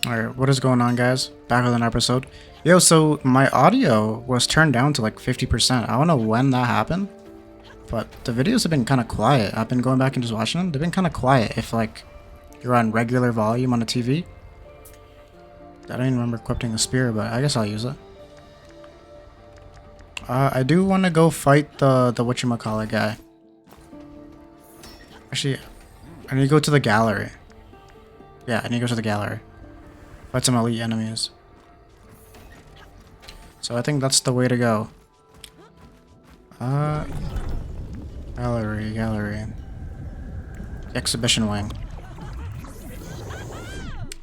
Alright, what is going on, guys? Back with an episode. Yo, so my audio was turned down to like 50%. I don't know when that happened, but the videos have been kind of quiet. I've been going back and just watching them. They've been kind of quiet if like you're on regular volume on the TV. I don't even remember equipping a spear, but I guess I'll use it. I do want to go fight the whatchamacallit guy. Actually, I need to go to the gallery. Yeah, I need to go to the gallery. Fight some elite enemies. So I think that's the way to go. Gallery. Exhibition wing.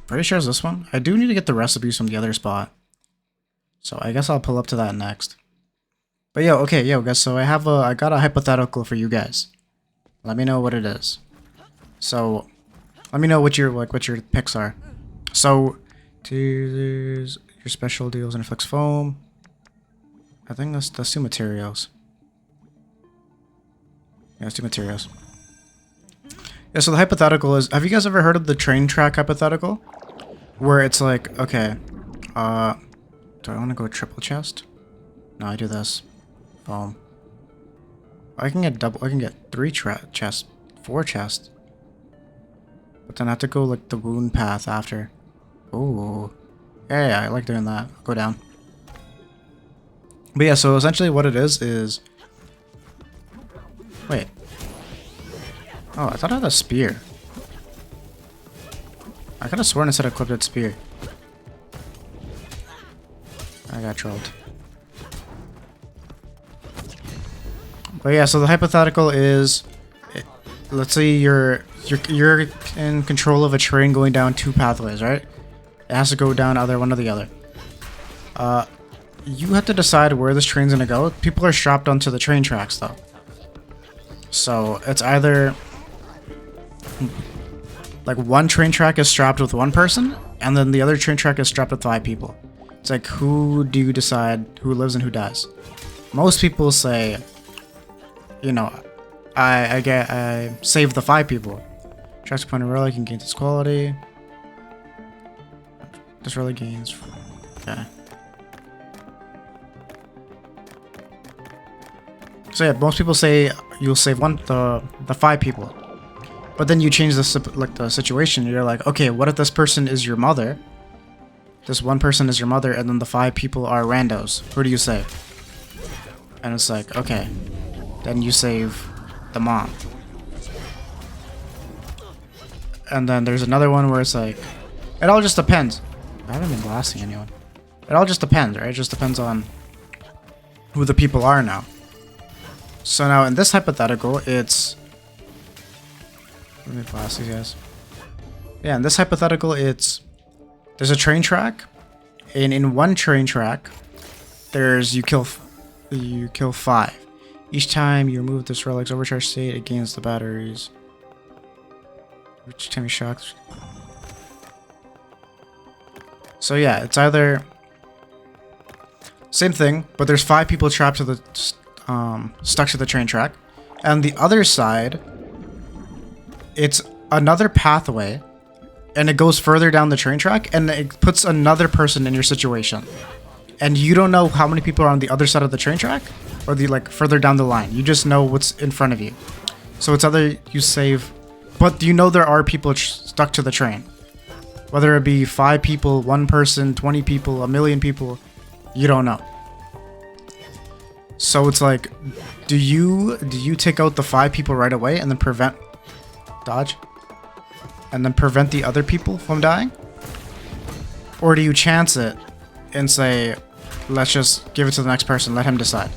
Pretty sure it's this one. I do need to get the recipes from the other spot. So I guess I'll pull up to that next. But yo, guys, so I got a hypothetical for you guys. Let me know what it is. So let me know what your picks are. So teasers, your special deals and flex foam. I think that's two materials. Yeah, that's two materials. Yeah, so the hypothetical is, have you guys ever heard of the train track hypothetical? Where it's like, okay, do I want to go triple chest? No, I do this. Boom. I can get 3 chests, 4 chests. But then I have to go like the wound path after. Ooh. Yeah, I like doing that. Go down. But yeah, so essentially what it is... Wait. Oh, I thought I had a spear. I could have sworn I said I equipped a spear. I got trolled. But yeah, so the hypothetical is... Let's say you're in control of a train going down 2 pathways, right? It has to go down either one or the other. You have to decide where this train's gonna go. People are strapped onto the train tracks, though. So it's either like one train track is strapped with one person, and then the other train track is strapped with 5 people. It's like, who do you decide who lives and who dies? Most people say, you know, I save the 5 people. Tracks point of relic and gains its quality. This relic gains. Okay. So yeah, most people say you'll save the 5 people, but then you change the situation. You're like, okay, what if this person is your mother? This one person is your mother, and then the 5 people are randos. Who do you save? And it's like, okay, then you save the mom. And then there's another one where it's like, it all just depends. I haven't been blasting anyone. It all just depends, right? It just depends on who the people are now. So now in this hypothetical, it's... Let me blast these guys. Yeah, in this hypothetical, it's... There's a train track, and in one train track, you kill 5. Each time you remove this relic's overcharged state, it gains the batteries. Each time you shock... So yeah, it's either... Same thing, but there's 5 people trapped to the... stuck to the train track, and the other side, it's another pathway, and it goes further down the train track, and it puts another person in your situation, and you don't know how many people are on the other side of the train track, or the further down the line. You just know what's in front of you. So it's either you save, but you know there are people stuck to the train, whether it be 5 people, 1 person, 20 people, 1,000,000 people, you don't know. So it's like, do you take out the 5 people right away and then dodge, and then prevent the other people from dying? Or do you chance it and say, let's just give it to the next person, let him decide?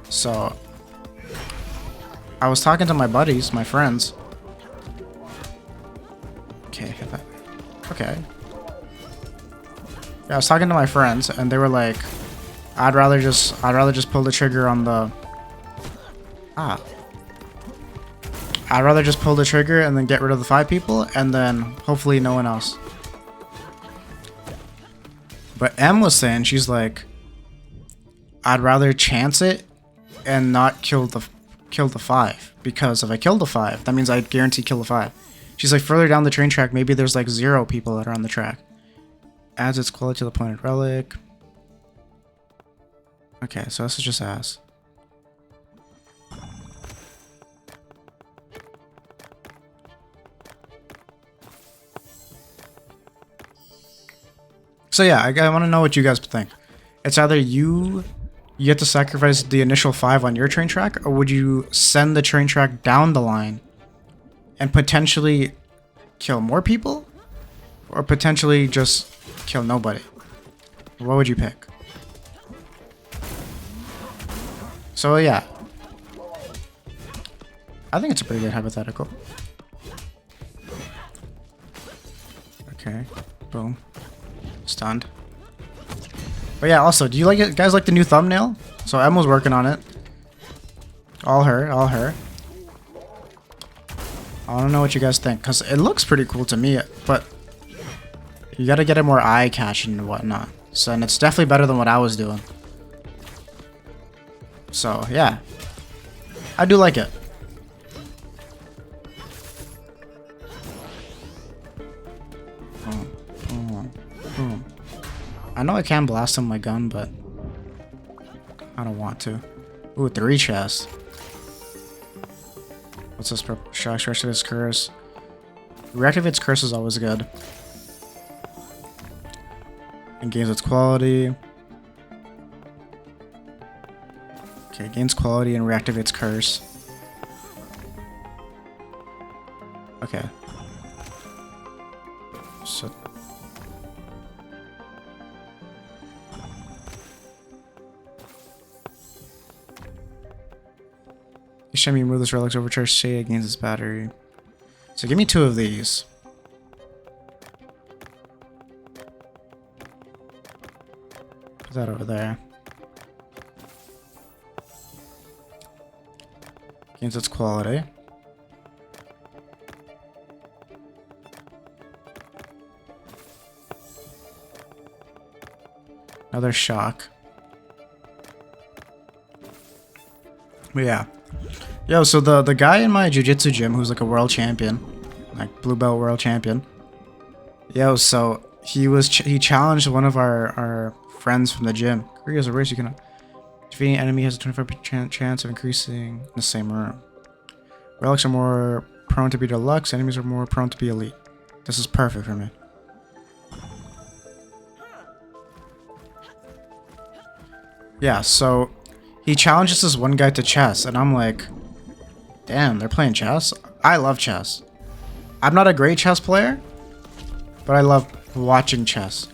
So I was talking to my buddies, my friends. Okay. Yeah, I was talking to my friends, and they were like, I'd rather just pull the trigger on the... I'd rather just pull the trigger and then get rid of the 5 people, and then hopefully no one else. But M was saying, she's like, I'd rather chance it and not kill the 5, because if I kill the 5, that means I guarantee kill the 5. She's like further down the train track. Maybe there's like 0 people that are on the track. Adds its quality to the pointed relic. Okay, so this is just ass. So yeah, I want to know what you guys think. It's either you have to sacrifice the initial 5 on your train track, or would you send the train track down the line and potentially kill more people, or potentially just kill nobody? What would you pick? So yeah, I think it's a pretty good hypothetical. Okay, boom. Stunned. But yeah, also, do you like it, guys like the new thumbnail? So Emma's working on it. All her, all her. I don't know what you guys think, because it looks pretty cool to me, but you gotta get it more eye-catching and whatnot. So, and it's definitely better than what I was doing. So, yeah. I do like it. I know I can blast him with my gun, but I don't want to. Ooh, 3 chests. What's this? Shock stretch to his curse. Reactivates curse is always good. And gains its quality. Okay, gains quality and reactivates curse. Okay. So each time you move this relic's overcharged state, it gains its battery. So give me 2 of these. Put that over there. Gains its quality. Another shock. But yeah. Yo, so the guy in my jiu-jitsu gym who's like a world champion, like blue belt world champion. Yo, so he challenged one of our friends from the gym. Korea's a race you can defeating an enemy has a 25% chance of increasing in the same room. Relics are more prone to be deluxe, enemies are more prone to be elite. This is perfect for me. Yeah, so he challenges this one guy to chess, and I'm like, damn, they're playing chess? I love chess. I'm not a great chess player, but I love watching chess.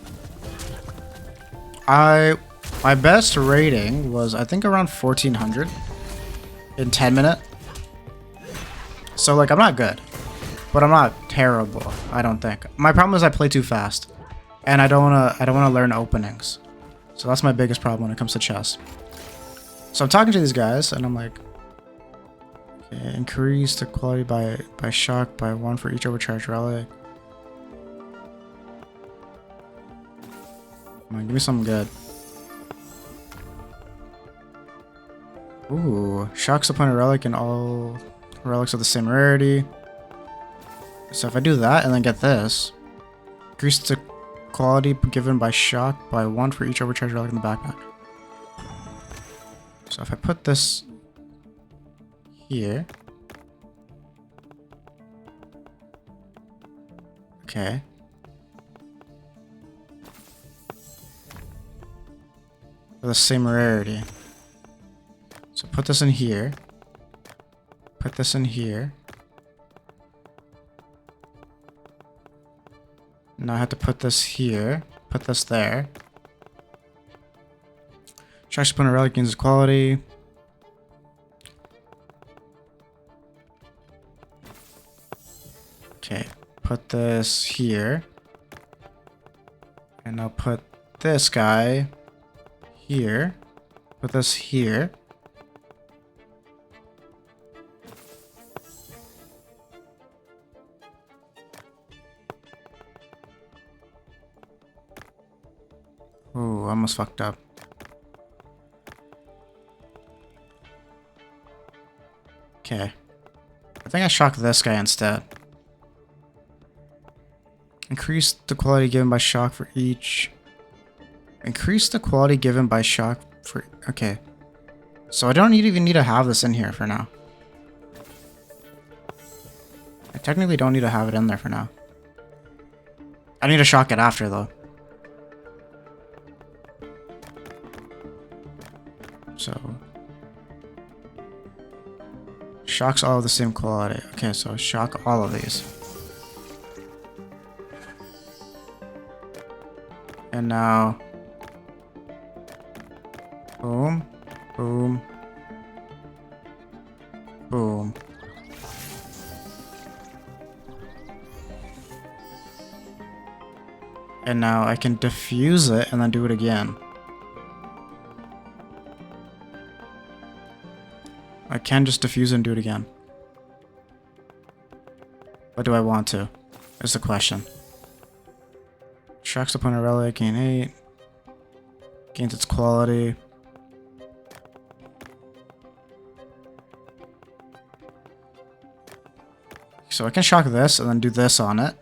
My best rating was, I think, around 1400 in 10 minutes. So, like, I'm not good, but I'm not terrible, I don't think. My problem is I play too fast, and I don't wanna learn openings. So that's my biggest problem when it comes to chess. So I'm talking to these guys, and I'm like, okay, increase the quality by shock by 1 for each overcharged relic. Come on, give me something good. Ooh, shocks upon a relic and all relics of the same rarity. So if I do that and then get this, increase the quality given by shock by 1 for each overcharged relic in the backpack. So if I put this here. Okay. For the same rarity. So put this in here. Put this in here. Now I have to put this here. Put this there. Trash upon a relic gains quality. Okay. Put this here. And I'll put this guy here. Put this here. Ooh, almost fucked up. Okay. I think I shocked this guy instead. Increase the quality given by shock for each. Increase the quality given by shock for... Okay. So I don't even need to have this in here for now. I technically don't need to have it in there for now. I need to shock it after, though. So... Shocks all of the same quality. Okay, so shock all of these. And now... Boom. Boom. Boom. And now I can diffuse it and then do it again. I can just diffuse it and do it again. But do I want to? Is the question. Shocks upon a relic, gain 8. Gains its quality. So I can shock this and then do this on it.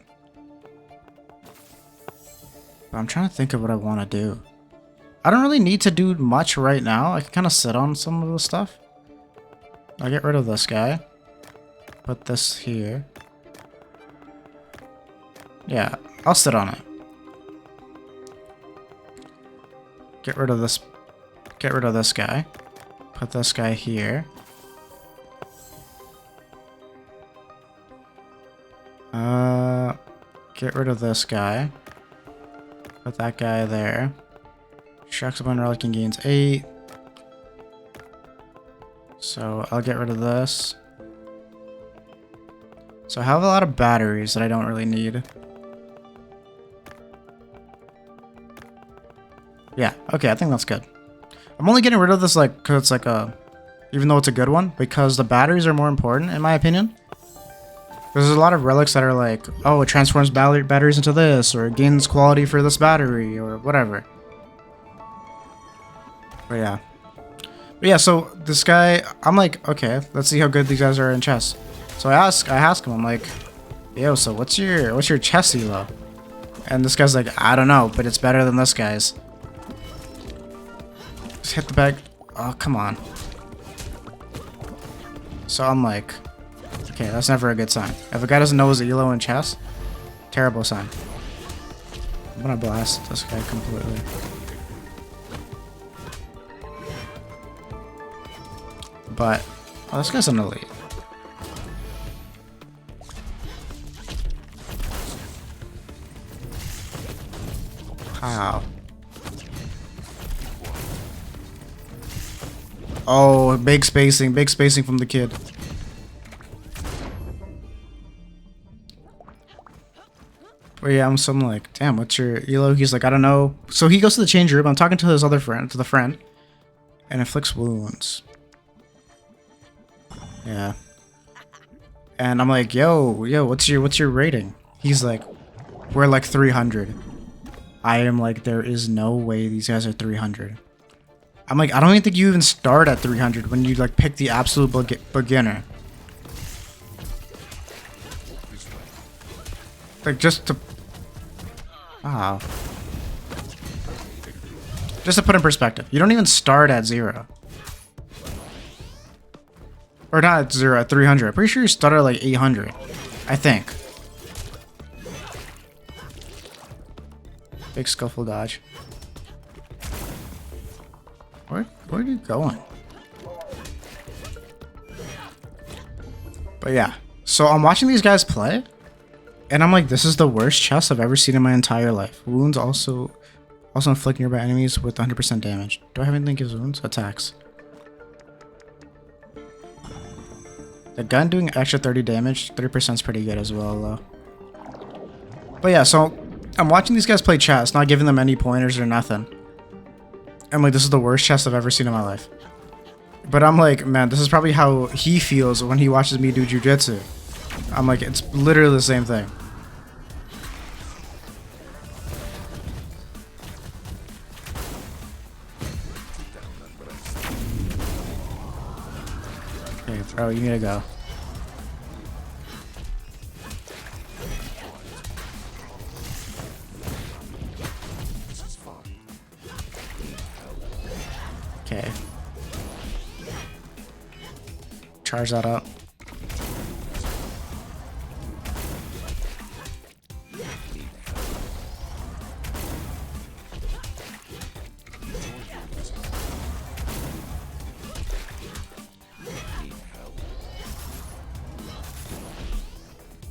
But I'm trying to think of what I want to do. I don't really need to do much right now. I can kind of sit on some of the stuff. I'll get rid of this guy. Put this here. Yeah, I'll sit on it. Get rid of this. Get rid of this guy. Put this guy here. Get rid of this guy. Put that guy there. Shocks upon relic and gains 8. So I'll get rid of this. So I have a lot of batteries that I don't really need. Yeah, okay, I think that's good. I'm only getting rid of this like because it's like a, even though it's a good one, because the batteries are more important in my opinion. There's a lot of relics that are like, oh, it transforms batteries into this, or it gains quality for this battery, or whatever. But yeah. But yeah, so this guy, I'm like, okay, let's see how good these guys are in chess. So I ask him, I'm like, yo, so what's your chess elo? And this guy's like, I don't know, but it's better than this guy's. Just hit the bag. Oh, come on. So I'm like, okay, that's never a good sign. If a guy doesn't know his elo in chess, terrible sign. I'm gonna blast this guy completely. But, oh, this guy's an elite. How? Oh, big spacing from the kid. But yeah, I'm like, damn, what's your elo? He's like, I don't know. So he goes to the change room. I'm talking to his other friend, and inflicts wounds. Yeah. And I'm like, yo, what's your rating? He's like, we're like 300. I am like, there is no way these guys are 300. I'm like, I don't even think you even start at 300 when you like pick the absolute beginner. Like just to, wow. Just to put in perspective, you don't even start at 0. Or not at 0, at 300. I'm pretty sure you start at like 800. I think. Big skillful dodge. Where are you going? But yeah. So I'm watching these guys play. And I'm like, this is the worst chess I've ever seen in my entire life. Wounds also inflict nearby enemies with 100% damage. Do I have anything that gives wounds? Attacks. The gun doing extra 30 damage, 30% is pretty good as well, though. But yeah, so I'm watching these guys play chess, not giving them any pointers or nothing. I'm like, this is the worst chess I've ever seen in my life. But I'm like, man, this is probably how he feels when he watches me do jujitsu. I'm like, it's literally the same thing. Okay, bro, you need to go. Okay. Charge that up.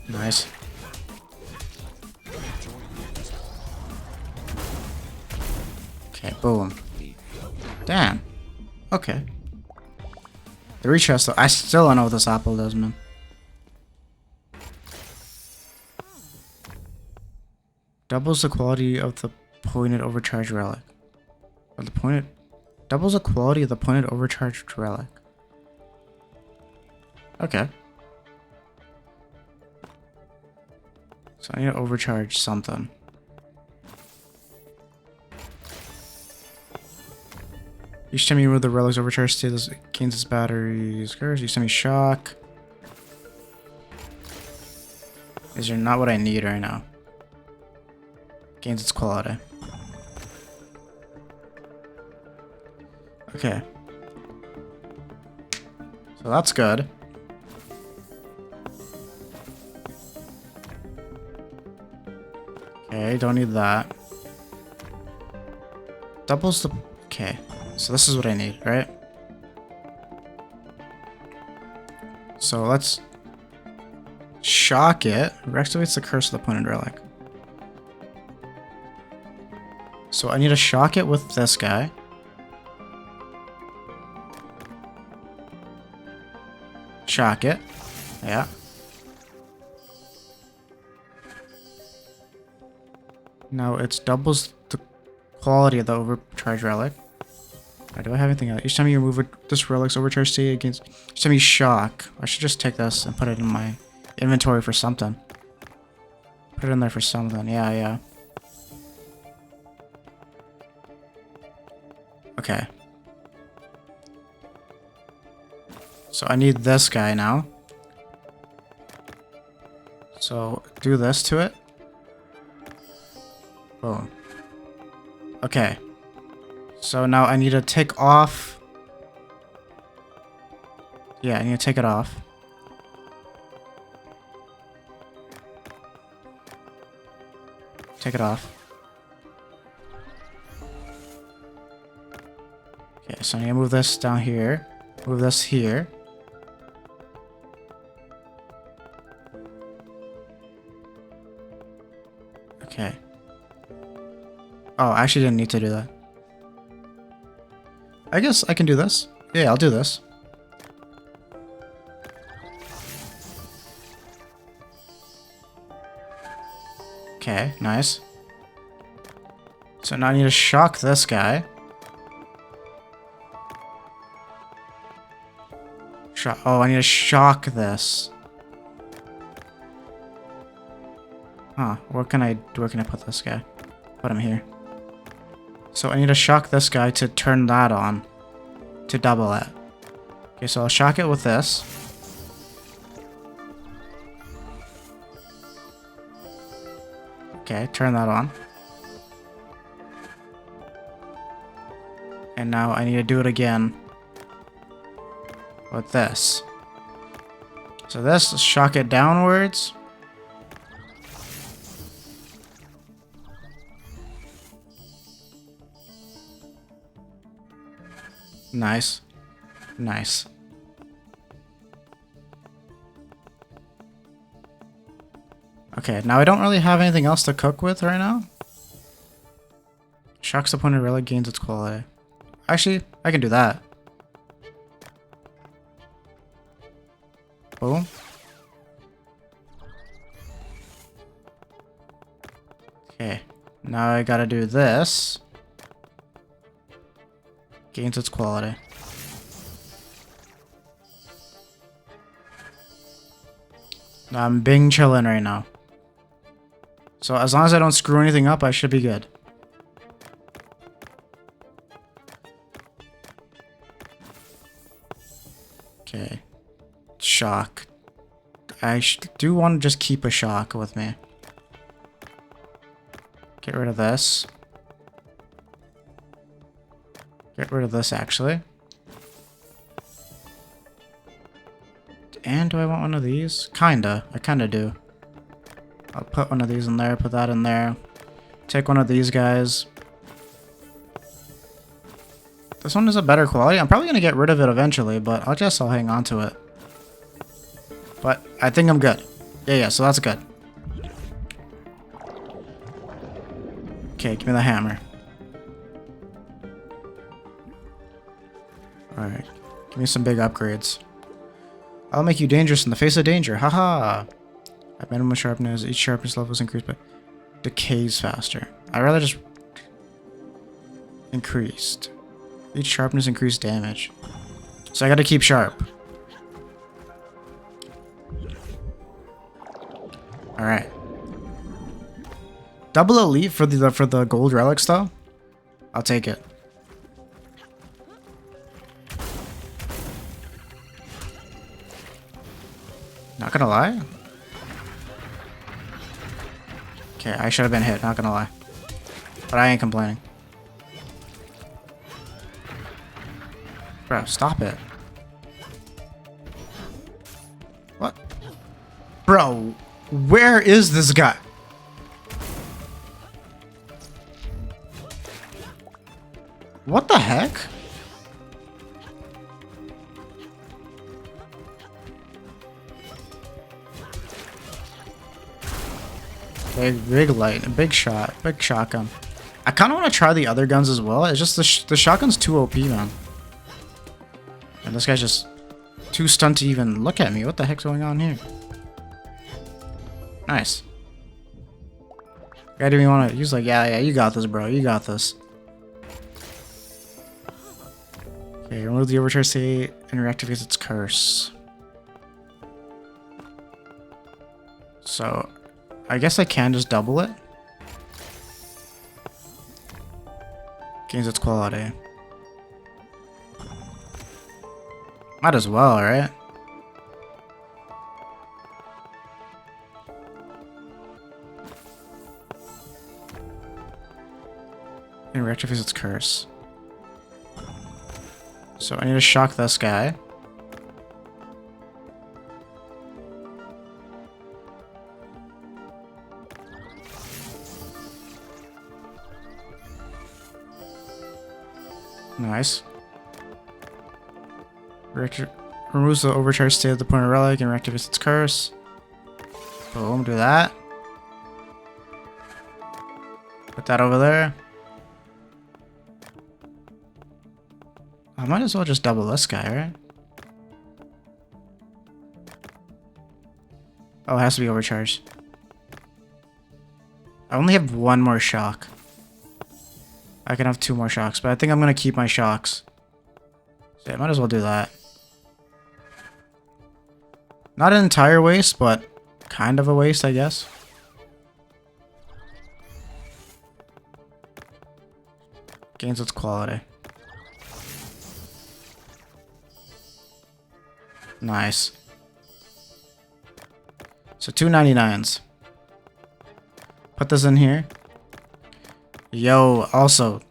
Nice. Okay, boom. Damn. Okay. The retest though, I still don't know what this apple does, man. Doubles the quality of the pointed overcharged relic. Or the pointed... Doubles the quality of the pointed overcharged relic. Okay. So I need to overcharge something. Each time you remove the relic's overcharged state, this gains its battery scars. Each time you shock. These are not what I need right now. Gains its quality. Okay. So that's good. Okay, don't need that. Doubles the... Okay. So this is what I need, right? So let's shock it. Reactivates the curse of the pointed relic. So I need to shock it with this guy. Shock it. Yeah. Now it doubles the quality of the overcharged relic. Do I have anything else? Each time you remove this relic's overcharged state against... Each time you shock. I should just take this and put it in my inventory for something. Put it in there for something. Yeah, yeah. Okay. So I need this guy now. So do this to it. Boom. Okay. So now I need to take off. Yeah, I need to take it off. Take it off. Okay, so I need to move this down here. Move this here. Okay. Oh, I actually didn't need to do that. I guess I can do this. Yeah, I'll do this. Okay, nice. So now I need to shock this guy. Oh, I need to shock this. Huh, where can I put this guy? Put him here. So I need to shock this guy to turn that on. To double it. Okay, so I'll shock it with this. Okay, turn that on. And now I need to do it again. With this. So this, shock it downwards. Nice. Nice. Okay, now I don't really have anything else to cook with right now. Shocks the pointed relic, gains its quality. Actually, I can do that. Boom. Okay, now I gotta do this. Gains its quality. I'm being chillin' right now. So as long as I don't screw anything up, I should be good. Okay. Shock. I do want to just keep a shock with me. Get rid of this. Get rid of this, actually. And do I want one of these? Kinda. I kinda do. I'll put one of these in there, put that in there. Take one of these guys. This one is a better quality. I'm probably gonna get rid of it eventually, but I'll hang on to it. But I think I'm good. Yeah, so that's good. Okay, give me the hammer. Alright. Give me some big upgrades. I'll make you dangerous in the face of danger. Haha. At minimum sharpness, each sharpness level is increased, but decays faster. I'd rather just increased. Each sharpness increased damage. So I gotta keep sharp. Alright. Double elite for the gold relics though? I'll take it. Not gonna lie. Okay, I should have been hit, not gonna lie. But I ain't complaining. Bro, stop it. What? Bro, where is this guy? What the heck? Big light, big shot, big shotgun. I kind of want to try the other guns as well. It's just the shotgun's too OP, man. And this guy's just too stunned to even look at me. What the heck's going on here? Nice. Guy didn't even want to. He's like, yeah, you got this, bro. You got this. Okay, remove the overcharge state and reactivates its curse. So, I guess I can just double it. Gains its quality. Might as well, right? And reactivates its curse. So I need to shock this guy. Nice. Removes the overcharge state at the point of relic and reactivates its curse. Boom, do that. Put that over there. I might as well just double this guy, right? Oh, it has to be overcharged. I only have one more shock. I can have 2 more shocks, but I think I'm gonna keep my shocks. So I might as well do that. Not an entire waste, but kind of a waste, I guess. Gains its quality. Nice. So 299s. Put this in here. Yo, also,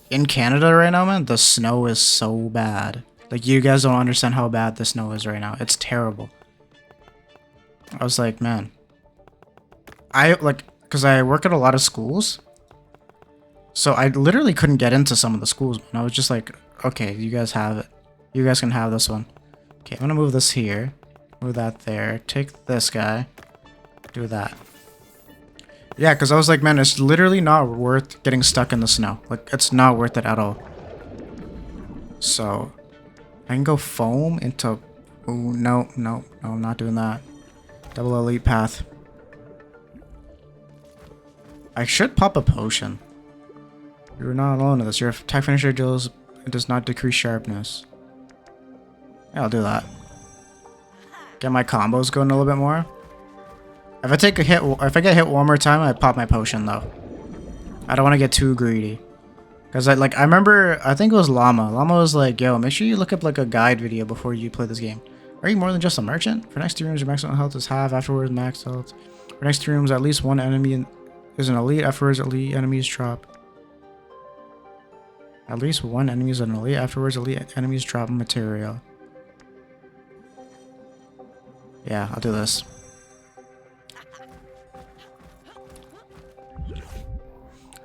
in Canada right now, man, the snow is so bad. Like, you guys don't understand how bad the snow is right now. It's terrible. I was like, man. Because I work at a lot of schools. So I literally couldn't get into some of the schools, man. I was just like, okay, you guys have it. You guys can have this one. Okay, I'm gonna move this here. Move that there. Take this guy. Do that. Yeah, because I was like, man, it's literally not worth getting stuck in the snow. Like, it's not worth it at all. So, I can go foam into... Ooh, no, I'm not doing that. Double elite path. I should pop a potion. You're not alone in this. Your attack finisher deals... It does not decrease sharpness. Yeah, I'll do that. Get my combos going a little bit more. If I take a hit, if I get hit one more time, I pop my potion though. I don't want to get too greedy. Cause I remember, I think it was Llama. Llama was like, yo, make sure you look up like a guide video before you play this game. Are you more than just a merchant? For next 3 rooms, your maximum health is half. Afterwards, max health. For next 3 rooms, at least one enemy is an elite. Afterwards, elite enemies drop. At least one enemy is an elite. Afterwards, elite enemies drop material. Yeah, I'll do this.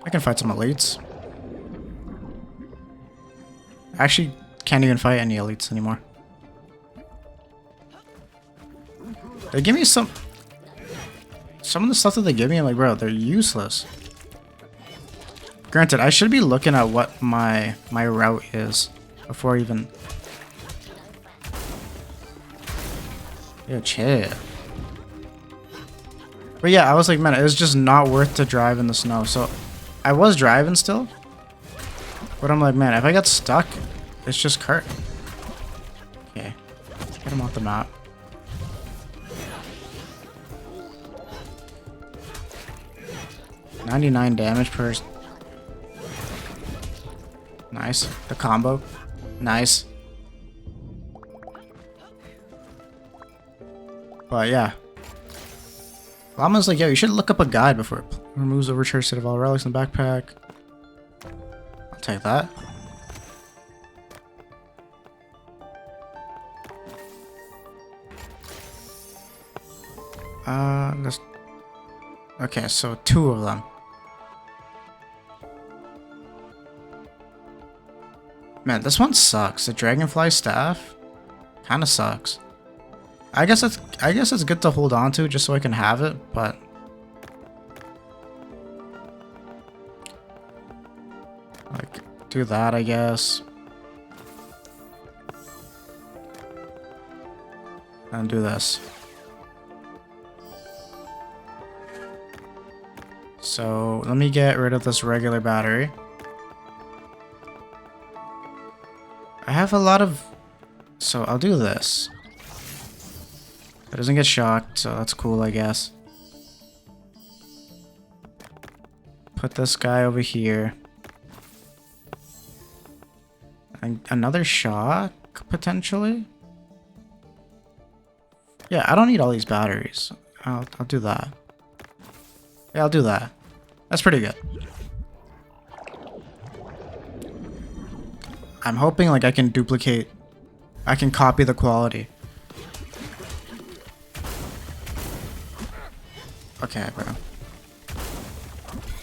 I can fight some elites. I actually can't even fight any elites anymore. They give me some of the stuff that they give me, I'm like, bro, they're useless. Granted, I should be looking at what my route is before even... Yo, chill. But yeah, I was like, man, it was just not worth to drive in the snow. So I was driving still. But I'm like, man, if I get stuck, it's just cart. Okay. Get him off the map. $99 damage per... Nice. The combo. Nice. But yeah. Llama's like, yo, you should look up a guide before it removes the recharge state of all relics in the backpack. I'll take that. Let's... Okay, so 2 of them. Man, this one sucks. The dragonfly staff kind of sucks. I guess it's good to hold on to just so I can have it, but like do that, I guess. And do this. So let me get rid of this regular battery. I have a lot of... So I'll do this. It doesn't get shocked, so that's cool, I guess. Put this guy over here. And another shock, potentially? Yeah, I don't need all these batteries. I'll do that. Yeah, I'll do that. That's pretty good. I'm hoping like I can duplicate. I can copy the quality. Okay, bro.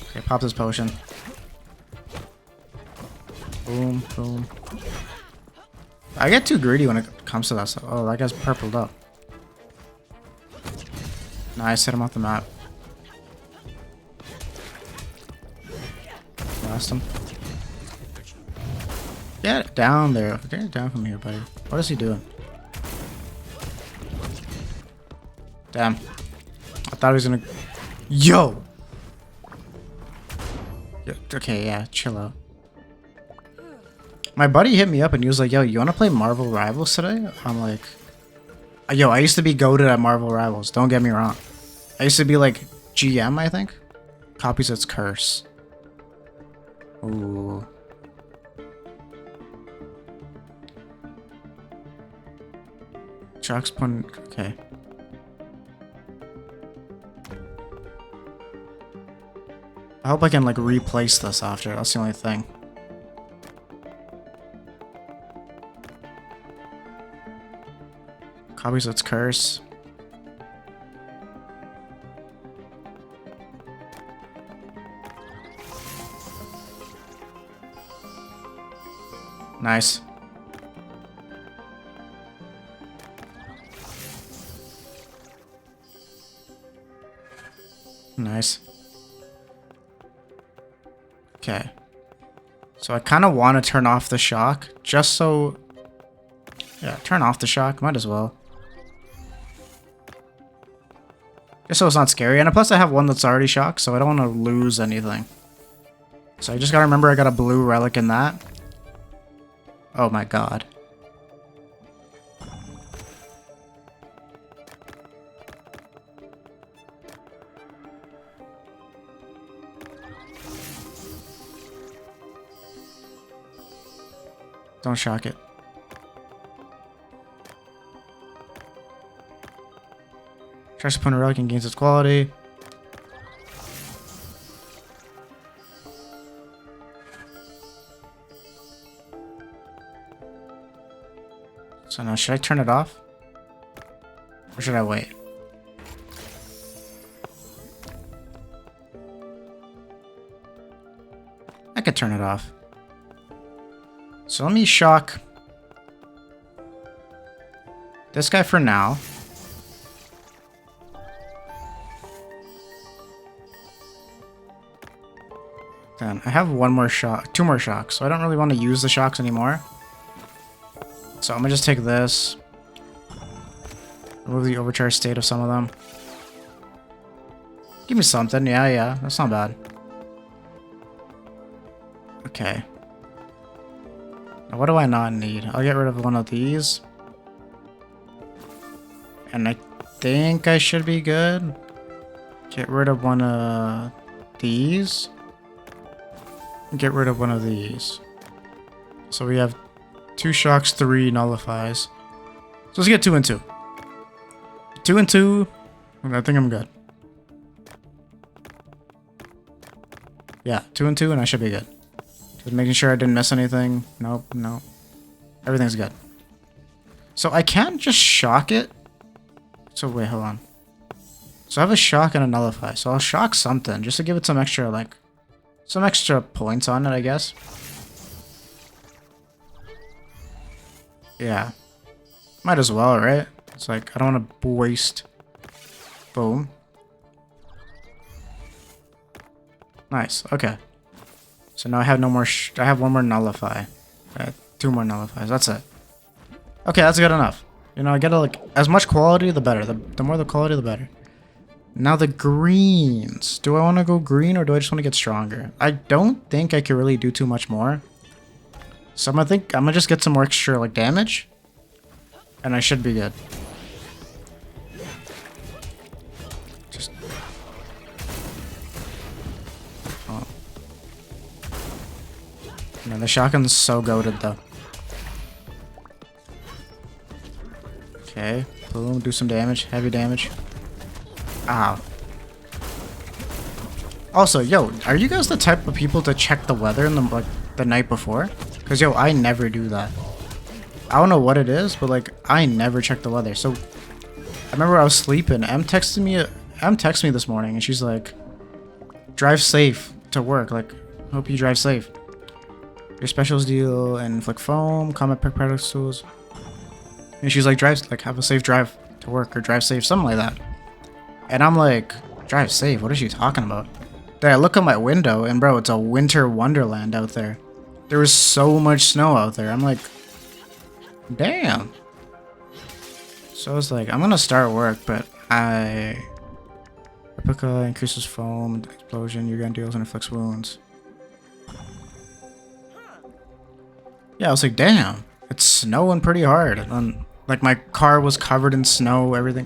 Okay, pop this potion. Boom, boom. I get too greedy when it comes to that stuff. Oh, that guy's purpled up. Nice, hit him off the map. Blast him. Get down there. Get down from here, buddy. What is he doing? Damn. I thought he was gonna... Yo! Okay, yeah, chill out. My buddy hit me up and he was like, yo, you wanna play Marvel Rivals today? I'm like... Yo, I used to be goated at Marvel Rivals, don't get me wrong. I used to be like GM, I think? Copies its curse. Ooh. Chalk's point. Okay. I hope I can like replace this after. That's the only thing. Copies its curse. Nice. Nice. Okay. So I kind of want to turn off the shock, just so... Yeah, turn off the shock, might as well. Just so it's not scary, and plus I have one that's already shocked, so I don't want to lose anything. So I just gotta remember I got a blue relic in that. Oh my god. Don't shock it. Tries to put a relic and gains its quality. So now, should I turn it off? Or should I wait? I could turn it off. So let me shock this guy for now. Then I have one more shock, 2 more shocks, so I don't really want to use the shocks anymore. So I'm gonna just take this, remove the overcharged state of some of them. Give me something, yeah, that's not bad. Okay. Now what do I not need? I'll get rid of one of these. And I think I should be good. Get rid of one of these. Get rid of one of these. So we have 2 shocks, 3 nullifies. So let's get 2 and 2. 2 and 2. I think I'm good. Yeah, 2 and 2 and I should be good. Just making sure I didn't miss anything. Nope, no. Everything's good. So I can't just shock it. So wait, hold on. So I have a shock and a nullify. So I'll shock something just to give it some extra, like, some extra points on it, I guess. Yeah. Might as well, right? It's like, I don't want to waste. Boom. Nice, okay. So now I have no more, I have 1 more nullify. 2 more nullifies, that's it. Okay, that's good enough. You know, I gotta, like, as much quality, the better. The more the quality, the better. Now the greens. Do I want to go green or do I just want to get stronger? I don't think I can really do too much more. So I'm gonna just get some more extra, like, damage. And I should be good. Just... Oh. Man, the shotgun's so goated though. Okay, boom, do some damage, heavy damage. Ow. Also, yo, are you guys the type of people to check the weather in the night before? Cause yo, I never do that. I don't know what it is, but like I never check the weather. So I remember I was sleeping. Em texted me this morning, and she's like, "Drive safe to work. Like, hope you drive safe. Your specials deal and inflict foam, combat pick product tools." And she's like, "Drive, like, have a safe drive to work or drive safe, something like that." And I'm like, "Drive safe? What is she talking about?" Then I look out my window, and bro, it's a winter wonderland out there. There was so much snow out there. I'm like, damn. So I was like, I'm gonna start work, but Replica increases foam, explosion, your gun deals and inflicts wounds. Yeah, I was like, damn, it's snowing pretty hard. And like my car was covered in snow, everything.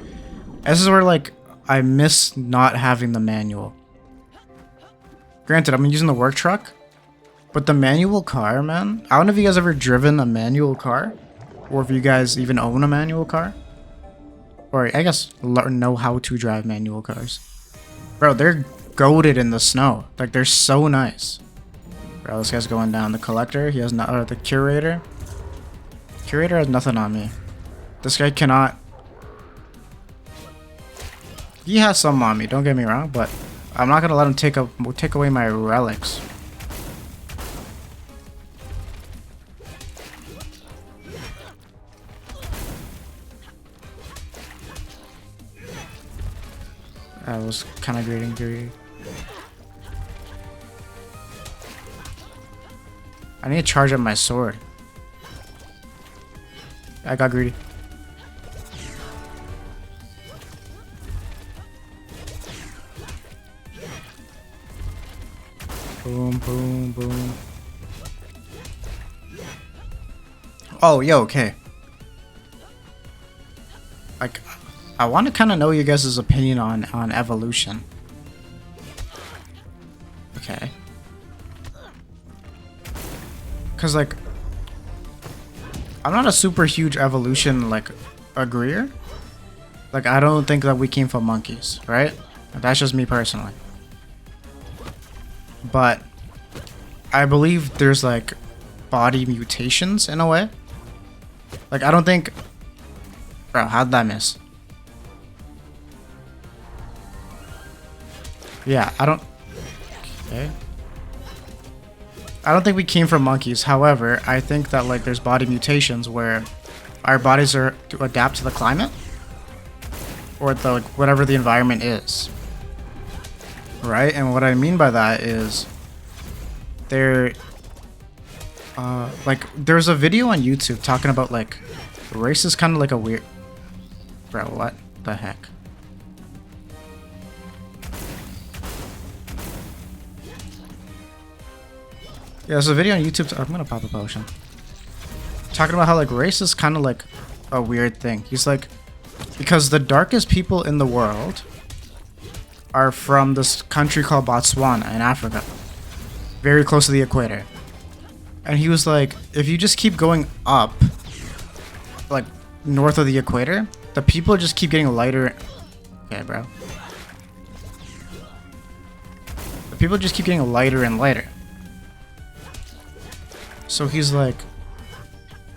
This is where like I miss not having the manual. Granted, I'm using the work truck, but the manual car, man. I don't know if you guys ever driven a manual car, or if you guys even own a manual car, or I guess know how to drive manual cars. Bro, they're goated in the snow. Like they're so nice. Bro, this guy's going down. The collector, he has not. Or the curator. Curator has nothing on me. This guy cannot. He has some on me. Don't get me wrong, but I'm not gonna let him take away my relics. I was kind of greedy. I need to charge up my sword. I got greedy. Boom, boom, boom. Oh, yo, okay. Like, I want to kind of know you guys' opinion on evolution. Okay. Because, like, I'm not a super huge evolution, like, agreeer. Like, I don't think that we came from monkeys, right? That's just me personally. But I believe there's, like, body mutations in a way. Like, I don't think Bro, how'd that miss? Yeah, I don't... Okay. I don't think we came from monkeys. However, I think that like there's body mutations where our bodies are to adapt to the climate or the like, whatever the environment is. Right? And what I mean by that is there like there's a video on YouTube talking about like race is kind of like a weird... Bro, what the heck? Yeah, there's a video on YouTube. I'm gonna pop a potion. Talking about how like race is kind of like a weird thing. He's like, because the darkest people in the world are from this country called Botswana in Africa, very close to the equator. And he was like, if you just keep going up, like north of the equator, the people just keep getting lighter. Okay, bro. The people just keep getting lighter and lighter. So he's like,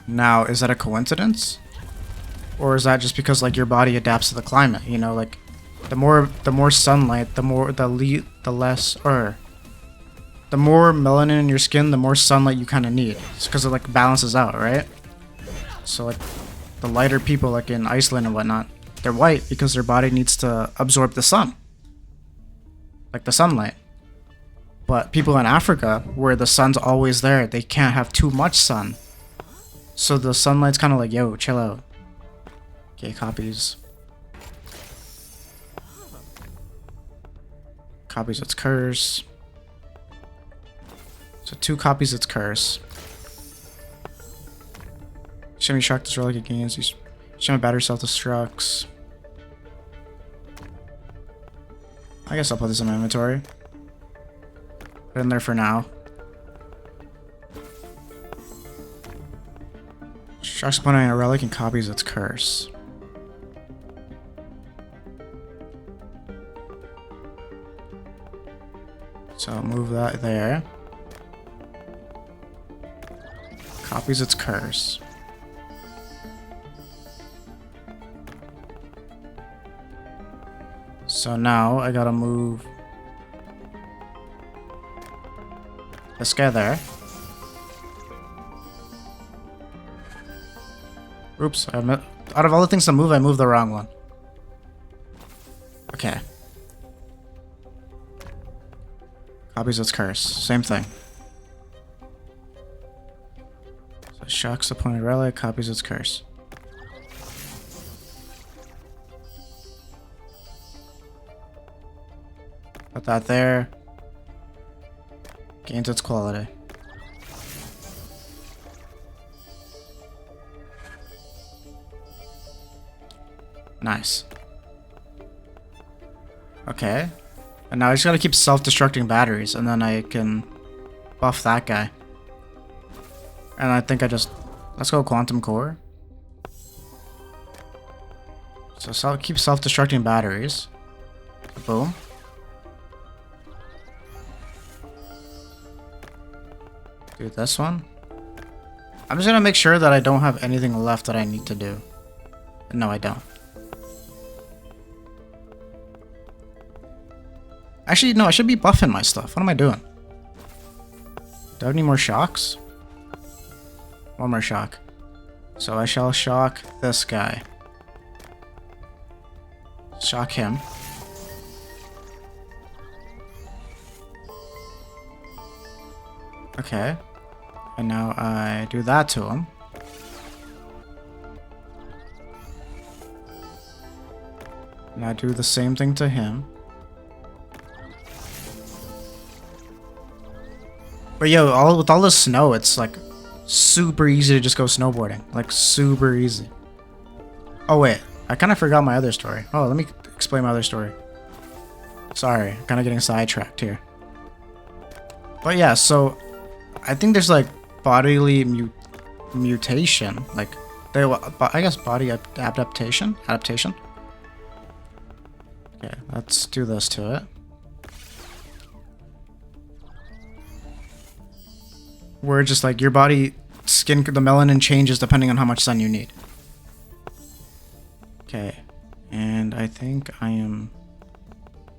now, is that a coincidence? Or is that just because like your body adapts to the climate? You know, like the more sunlight, the more the less melanin in your skin, the more sunlight you kind of need. It's because it like balances out, right? So like the lighter people like in Iceland and whatnot, they're white because their body needs to absorb the sun, like the sunlight. But people in Africa, where the sun's always there, they can't have too much sun. So the sunlight's kind of like, yo, chill out. Okay, copies. Copies its curse. So 2 copies its curse. Shimmy shock this relic gains. Shimmy battery self-destructs. I guess I'll put this in my inventory. Put it in there for now. Shocks upon a relic and copies its curse. So I'll move that there. Copies its curse. So now I gotta move this guy there. Oops, out of all the things to move, I moved the wrong one. Okay. Copies its curse. Same thing. So shocks the pointed relic, copies its curse. Put that there. Gains its quality. Nice. Okay. And now I just gotta keep self-destructing batteries, and then I can buff that guy. And I think I just... Let's go Quantum Core. So keep self-destructing batteries. Boom. Do this one. I'm just gonna make sure that I don't have anything left that I need to do. No, I don't. Actually, no, I should be buffing my stuff. What am I doing? Do I have any more shocks? One more shock. So I shall shock this guy. Shock him. Okay. And now I do that to him. And I do the same thing to him. But yo, with all the snow, it's like super easy to just go snowboarding. Like super easy. Oh wait, I kind of forgot my other story. Oh, let me explain my other story. Sorry, kind of getting sidetracked here. But yeah, so I think there's like bodily mutation, like I guess body adaptation. Okay, let's do this to it. Where just like your body skin, the melanin changes depending on how much sun you need. think I am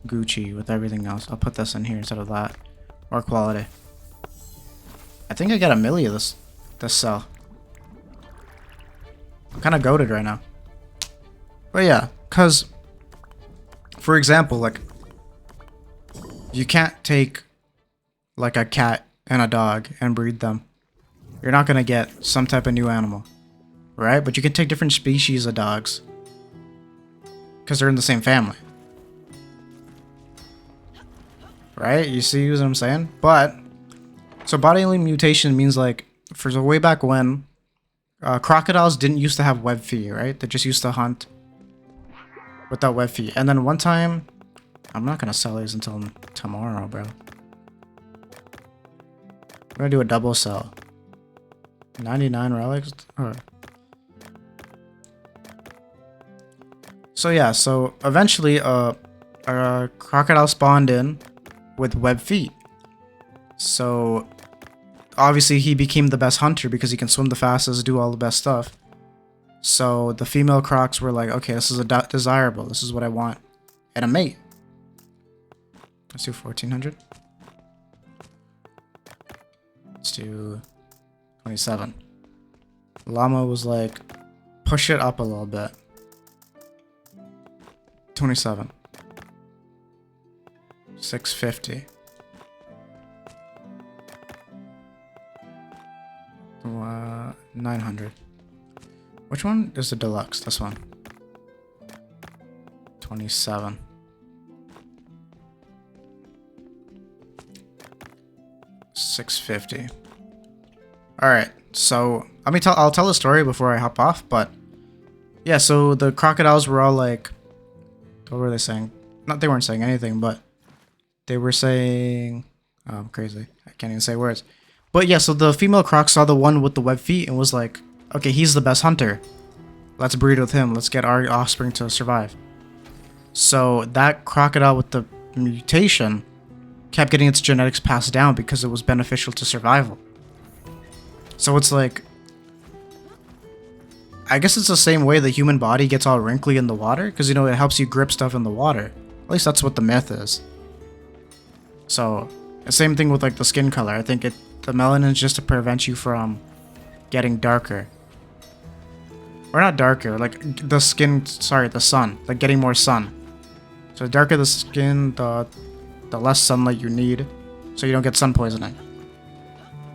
Gucci with everything else. I'll put this in here instead of that. More quality. I think I got a milli of this cell. I'm kind of goated right now. But yeah, because, for example, like, you can't take, like, a cat and a dog and breed them. You're not going to get some type of new animal, right? But you can take different species of dogs because they're in the same family. Right? You see what I'm saying? But, so bodily mutation means, like, for the way back when, crocodiles didn't used to have web feet, right? They just used to hunt without web feet. And then one time, I'm not gonna sell these until tomorrow, bro. I'm gonna do a double sell. 99 relics? Or... So yeah, so eventually a crocodile spawned in with web feet. So obviously he became the best hunter because he can swim the fastest, do all the best stuff. So the female crocs were like, okay, this is desirable. This is what I want. And a mate. Let's do 1400. Let's do 27. Llama was like, push it up a little bit. 27. 650. 900. Which one is the deluxe? This one. 27. $650. All right. So I'll tell the story before I hop off. But yeah, so the crocodiles were all like, what were they saying? Not they weren't saying anything, but they were saying, oh, I'm crazy. I can't even say words. But yeah, so the female croc saw the one with the web feet and was like, okay, he's the best hunter. Let's breed with him. Let's get our offspring to survive. So that crocodile with the mutation kept getting its genetics passed down because it was beneficial to survival. So it's like, I guess it's the same way the human body gets all wrinkly in the water because, you know, it helps you grip stuff in the water. At least that's what the myth is. So the same thing with like the skin color. I think the melanin is just to prevent you from getting darker. Or not darker, like the skin, sorry, the sun, like getting more sun. So the darker the skin, the less sunlight you need, so you don't get sun poisoning.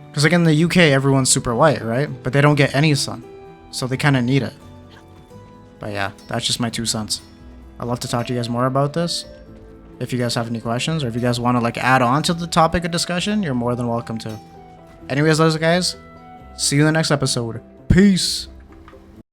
Because like in the UK, everyone's super white, right? But they don't get any sun, so they kind of need it. But yeah, that's just my 2 cents. I'd love to talk to you guys more about this. If you guys have any questions, or if you guys want to like add on to the topic of discussion, you're more than welcome to. Anyways, those guys, see you in the next episode. Peace.